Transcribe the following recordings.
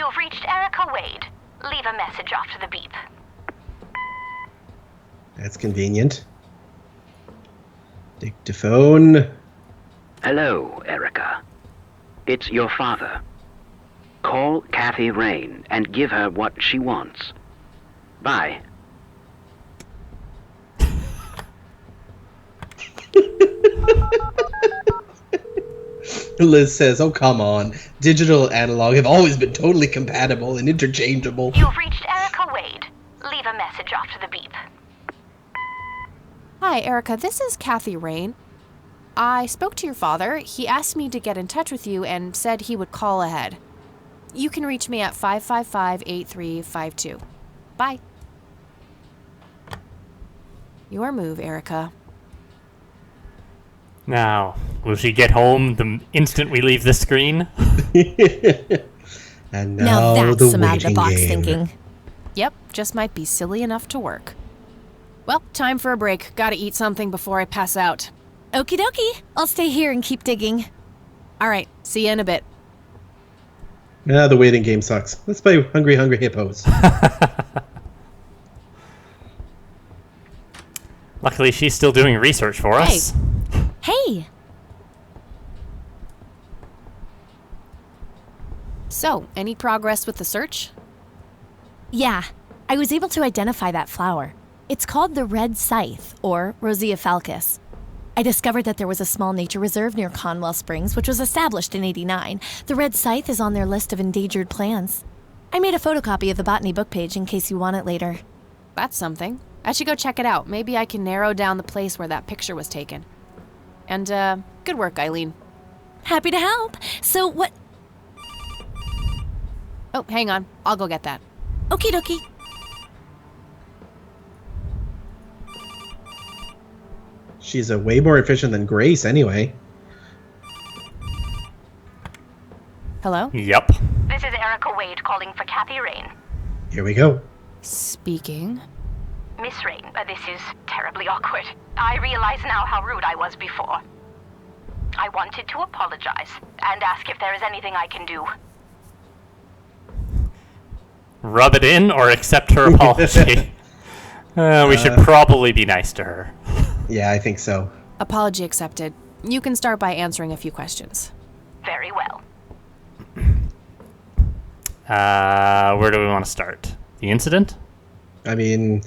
You've reached Erica Wade. Leave a message after the beep. That's convenient. Dictaphone. Hello, Erica. It's your father. Call Kathy Rain and give her what she wants. Bye. Liz says, oh, come on. Digital and analog have always been totally compatible and interchangeable. You've reached Erica Wade. Leave a message after the beep. Hi, Erica. This is Kathy Rain. I spoke to your father. He asked me to get in touch with you and said he would call ahead. You can reach me at 555-8352. Bye. Your move, Erica. Now, will she get home the instant we leave the screen? And Now now that's the some out-of-the-box waiting game. thinking. Yep, just might be silly enough to work. Well, time for a break. Gotta eat something before I pass out. Okie dokie. I'll stay here and keep digging. All right, see you in a bit. The waiting game sucks. Let's play Hungry Hungry Hippos. Luckily, she's still doing research for us. Hey! So, any progress with the search? Yeah, I was able to identify that flower. It's called the red scythe, or Rosea falcus. I discovered that there was a small nature reserve near Conwell Springs, which was established in '89. The red scythe is on their list of endangered plants. I made a photocopy of the botany book page in case you want it later. That's something. I should go check it out. Maybe I can narrow down the place where that picture was taken. And, good work, Eileen. Happy to help. So what... Oh, hang on. I'll go get that. Okie dokie. She's way more efficient than Grace anyway. Hello? Yep. This is Erica Wade calling for Kathy Rain. Here we go. Speaking. Miss Rain, this is terribly awkward. I realize now how rude I was before. I wanted to apologize and ask if there is anything I can do. Rub it in or accept her apology. We should probably be nice to her. Yeah, I think so. Apology accepted. You can start by answering a few questions. Very well. Where do we want to start? The incident? I mean,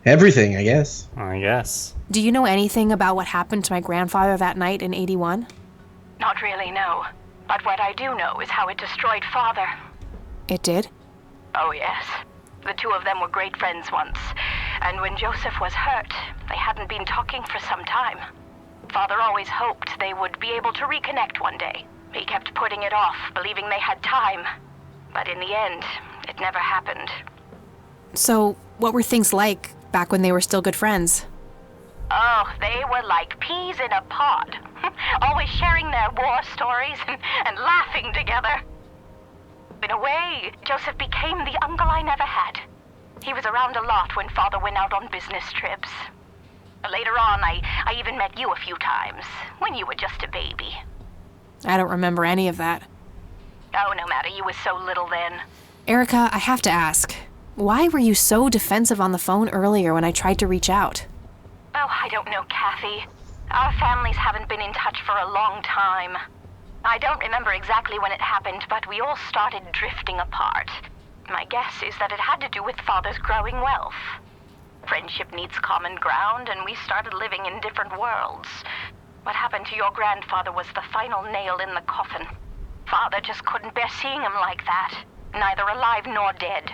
everything, I guess. I guess. Do you know anything about what happened to my grandfather that night in '81? Not really, no. But what I do know is how it destroyed Father. It did? Oh, yes. The two of them were great friends once. And when Joseph was hurt, they hadn't been talking for some time. Father always hoped they would be able to reconnect one day. He kept putting it off, believing they had time. But in the end, it never happened. So, what were things like back when they were still good friends? Oh, they were like peas in a pod. Always sharing their war stories and laughing together. In a way, Joseph became the uncle I never had. He was around a lot when Father went out on business trips. Later on, I even met you a few times, when you were just a baby. I don't remember any of that. Oh, no matter, you were so little then. Erica, I have to ask, why were you so defensive on the phone earlier when I tried to reach out? Oh, I don't know, Kathy. Our families haven't been in touch for a long time. I don't remember exactly when it happened, but we all started drifting apart. My guess is that it had to do with Father's growing wealth. Friendship needs common ground, and we started living in different worlds. What happened to your grandfather was the final nail in the coffin. Father just couldn't bear seeing him like that, neither alive nor dead.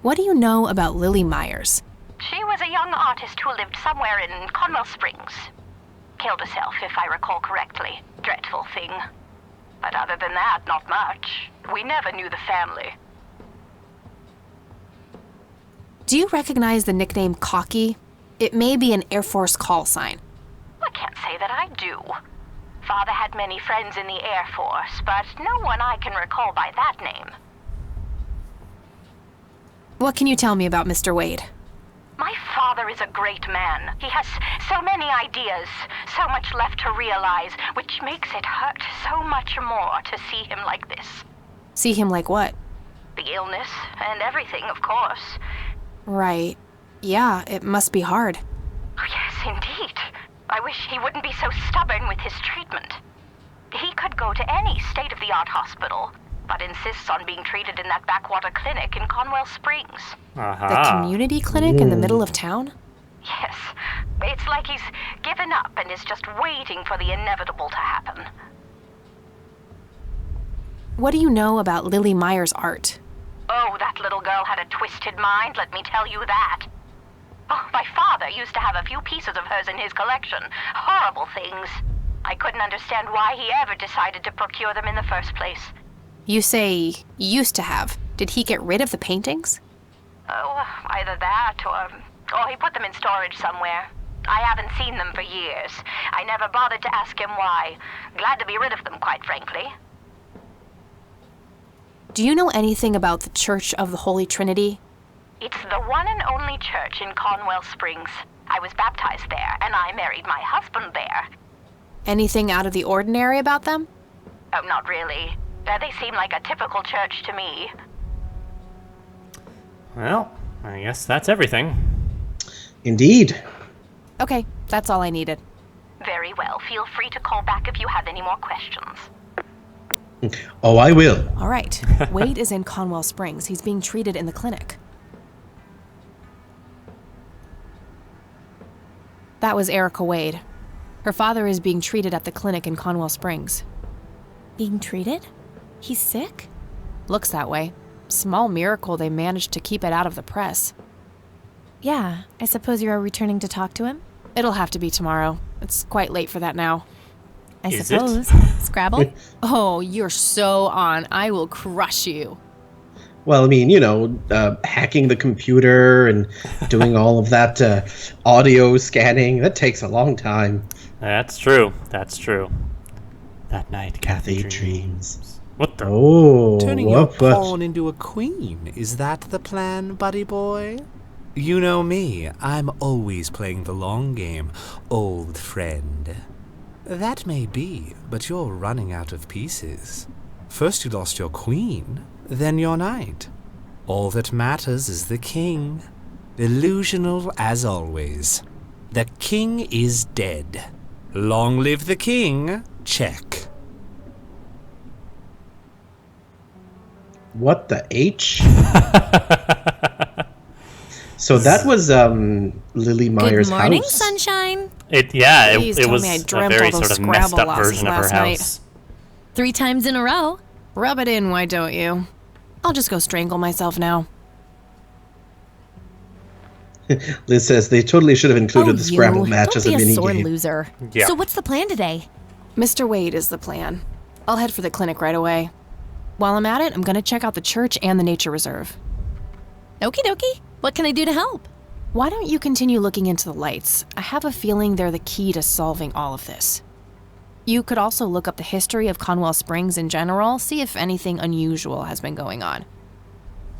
What do you know about Lily Myers? She was a young artist who lived somewhere in Conwell Springs. Killed herself, if I recall correctly. Dreadful thing. But other than that, not much. We never knew the family. Do you recognize the nickname Cocky? It may be an Air Force call sign. I can't say that I do. Father had many friends in the Air Force, but no one I can recall by that name. What can you tell me about Mr. Wade? My father is a great man. He has so many ideas, so much left to realize, which makes it hurt so much more to see him like this. See him like what? The illness and everything, of course. Right. Yeah, it must be hard. Oh, yes, indeed. I wish he wouldn't be so stubborn with his treatment. He could go to any state-of-the-art hospital, but insists on being treated in that backwater clinic in Conwell Springs. The community clinic in the middle of town? Yes. It's like he's given up and is just waiting for the inevitable to happen. What do you know about Lily Meyer's art? Oh, that little girl had a twisted mind, let me tell you that. Oh, my father used to have a few pieces of hers in his collection. Horrible things. I couldn't understand why he ever decided to procure them in the first place. You say used to have. Did he get rid of the paintings? Oh, either that or he put them in storage somewhere. I haven't seen them for years. I never bothered to ask him why. Glad to be rid of them, quite frankly. Do you know anything about the Church of the Holy Trinity? It's the one and only church in Conwell Springs. I was baptized there, and I married my husband there. Anything out of the ordinary about them? Oh, not really. They seem like a typical church to me. Well, I guess that's everything. Indeed. Okay, that's all I needed. Very well. Feel free to call back if you have any more questions. Oh, I will. All right. Wade is in Conwell Springs. He's being treated in the clinic. That was Erica Wade. Her father is being treated at the clinic in Conwell Springs. Being treated? He's sick? Looks that way. Small miracle they managed to keep it out of the press. Yeah, I suppose you're returning to talk to him? It'll have to be tomorrow. It's quite late for that now. I Is suppose. Scrabble? Oh, you're so on. I will crush you. Well, I mean, hacking the computer and doing all of that audio scanning, that takes a long time. That's true. That's true. That night, Kathy Kathy dreams. What the? Oh, Turning your what? pawn into a queen, is that the plan, buddy boy? You know me, I'm always playing the long game, old friend. That may be, but you're running out of pieces. First you lost your queen, then your knight. All that matters is the king. Illusional as always. The king is dead. Long live the king, check. What the H? So that was Lily Meyer's Good morning, house. sunshine. It Please it tell was me I a dreamt very all those sort of messed Scrabble up losses version of her last night. house. 3 times in a row. Rub it in, why don't you? I'll just go strangle myself now. Liz says they totally should have included the Scrabble match Don't as a be a mini sore game. loser. Yeah. So what's the plan today? Mr. Wade is the plan. I'll head for the clinic right away. While I'm at it, I'm gonna check out the church and the nature reserve. Okie dokie. What can I do to help? Why don't you continue looking into the lights? I have a feeling they're the key to solving all of this. You could also look up the history of Conwell Springs in general, see if anything unusual has been going on.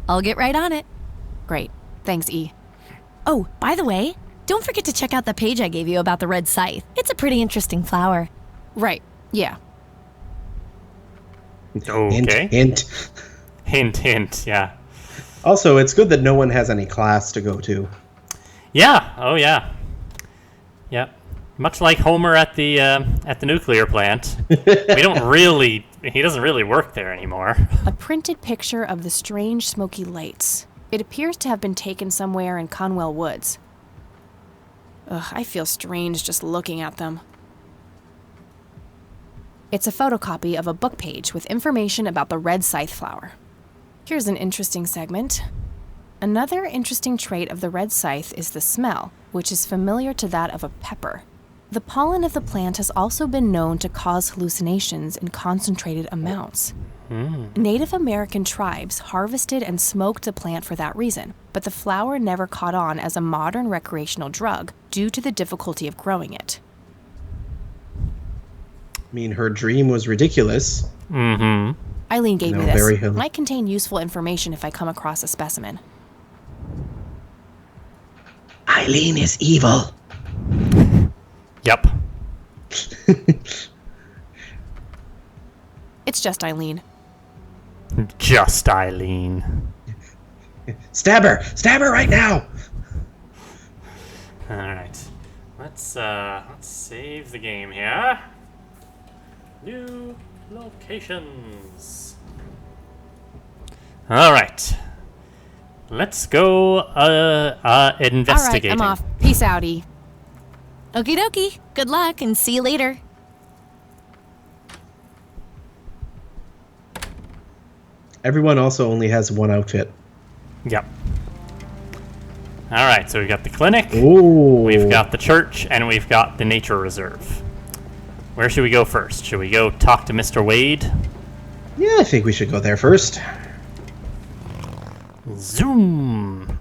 I'll get right on it. Great. Thanks, E. Oh, by the way, don't forget to check out the page I gave you about the red scythe. It's a pretty interesting flower. Right. Yeah. Okay. Hint. Hint, hint. Yeah. Also, it's good that no one has any class to go to. Yeah. Oh, yeah. Yeah. Much like Homer at the nuclear plant, we don't really. He doesn't really work there anymore. A printed picture of the strange smoky lights. It appears to have been taken somewhere in Conwell Woods. Ugh, I feel strange just looking at them. It's a photocopy of a book page with information about the red scythe flower. Here's an interesting segment. Another interesting trait of the red scythe is the smell, which is familiar to that of a pepper. The pollen of the plant has also been known to cause hallucinations in concentrated amounts. Native American tribes harvested and smoked the plant for that reason, but the flower never caught on as a modern recreational drug due to the difficulty of growing it. I mean, her dream was ridiculous. Mm-hmm. Eileen gave me No, this. very hill- Might contain useful information if I come across a specimen. Eileen is evil. Yep. It's just Eileen. Just Eileen. Stab her! Stab her right now! Alright. Let's save the game here. New locations. Alright. Let's go investigating. All right, I'm off. Peace outie. Okie dokie. Good luck and see you later. Everyone also only has one outfit. Yep. Alright, so we've got the clinic, Ooh. we've got the church, and we've got the nature reserve. Where should we go first? Should we go talk to Mr. Wade? Yeah, I think we should go there first. Zoom!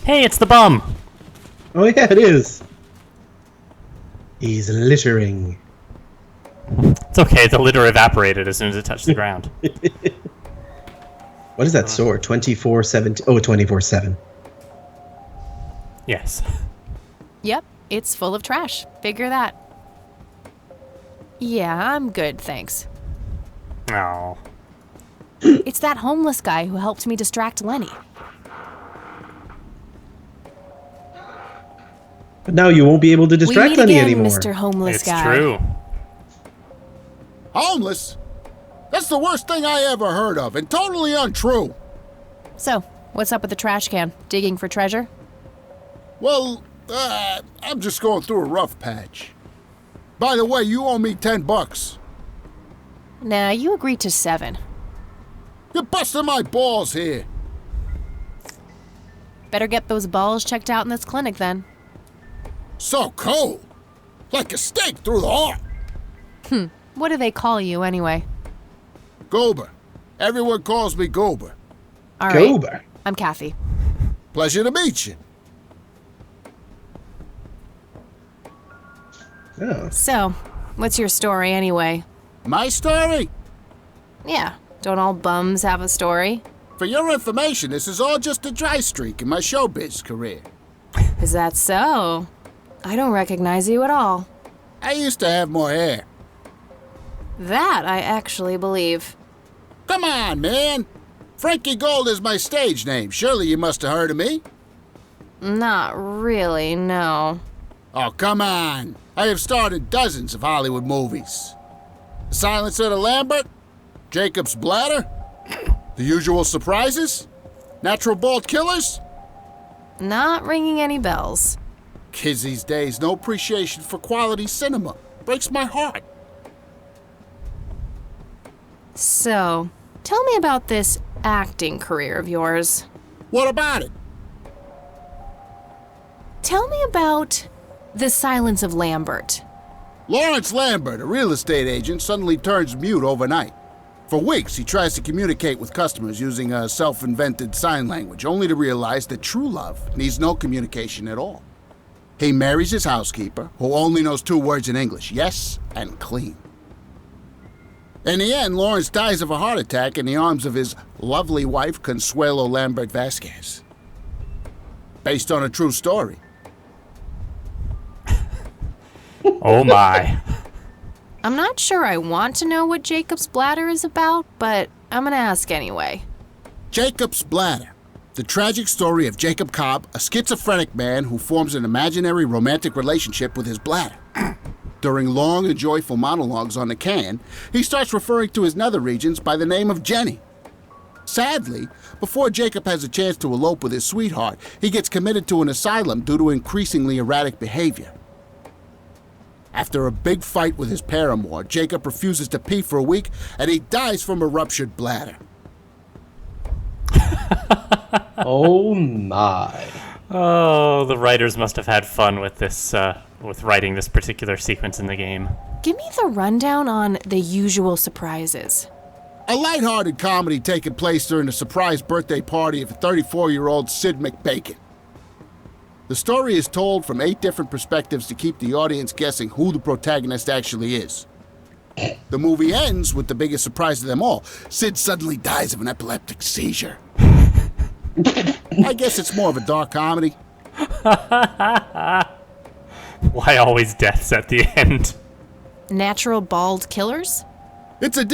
Hey, it's the bum! Oh yeah, it is. He's littering. It's okay, the litter evaporated as soon as it touched the ground. What is that sword? 24/7. Oh, 24/7. Yes. Yep, it's full of trash. Figure that. Yeah, I'm good, thanks. Oh. It's that homeless guy who helped me distract Lenny. But now you won't be able to distract we meet Lenny again, anymore. Mr. Homeless It's Guy. true. Homeless? That's the worst thing I ever heard of, and totally untrue. So, what's up with the trash can? Digging for treasure? Well, I'm just going through a rough patch. By the way, you owe me $10. Nah, you agreed to 7. You're busting my balls here. Better get those balls checked out in this clinic then. So cold. Like a stake through the heart. What do they call you anyway? Goober. Everyone calls me Goober. All right. Goober. I'm Kathy. Pleasure to meet you. Oh. So, what's your story anyway? My story? Yeah, don't all bums have a story? For your information, this is all just a dry streak in my showbiz career. Is that so? I don't recognize you at all. I used to have more hair. That I actually believe. Come on, man. Frankie Gold is my stage name. Surely you must have heard of me. Not really, no. Oh, come on. I have starred in dozens of Hollywood movies. The Silence of the Lambert, Jacob's Bladder, The Usual Surprises, Natural Bald Killers. Not ringing any bells. Kids these days, no appreciation for quality cinema. Breaks my heart. So, tell me about this acting career of yours. What about it? Tell me about The Silence of Lambert. Lawrence Lambert, a real estate agent, suddenly turns mute overnight. For weeks, he tries to communicate with customers using a self-invented sign language, only to realize that true love needs no communication at all. He marries his housekeeper, who only knows 2 words in English, yes and clean. In the end, Lawrence dies of a heart attack in the arms of his lovely wife, Consuelo Lambert Vasquez. Based on a true story. Oh my. I'm not sure I want to know what Jacob's Bladder is about, but I'm gonna ask anyway. Jacob's Bladder. The tragic story of Jacob Cobb, a schizophrenic man who forms an imaginary romantic relationship with his bladder. During long and joyful monologues on the can, he starts referring to his nether regions by the name of Jenny. Sadly, before Jacob has a chance to elope with his sweetheart, he gets committed to an asylum due to increasingly erratic behavior. After a big fight with his paramour, Jacob refuses to pee for a week, and he dies from a ruptured bladder. Oh my. Oh, the writers must have had fun with this, with writing this particular sequence in the game. Give me the rundown on The Usual Surprises. A lighthearted comedy taking place during the surprise birthday party of 34-year-old Sid McBacon. The story is told from 8 different perspectives to keep the audience guessing who the protagonist actually is. The movie ends with the biggest surprise of them all. Sid suddenly dies of an epileptic seizure. I guess it's more of a dark comedy. Why always deaths at the end? Natural bald killers? It's a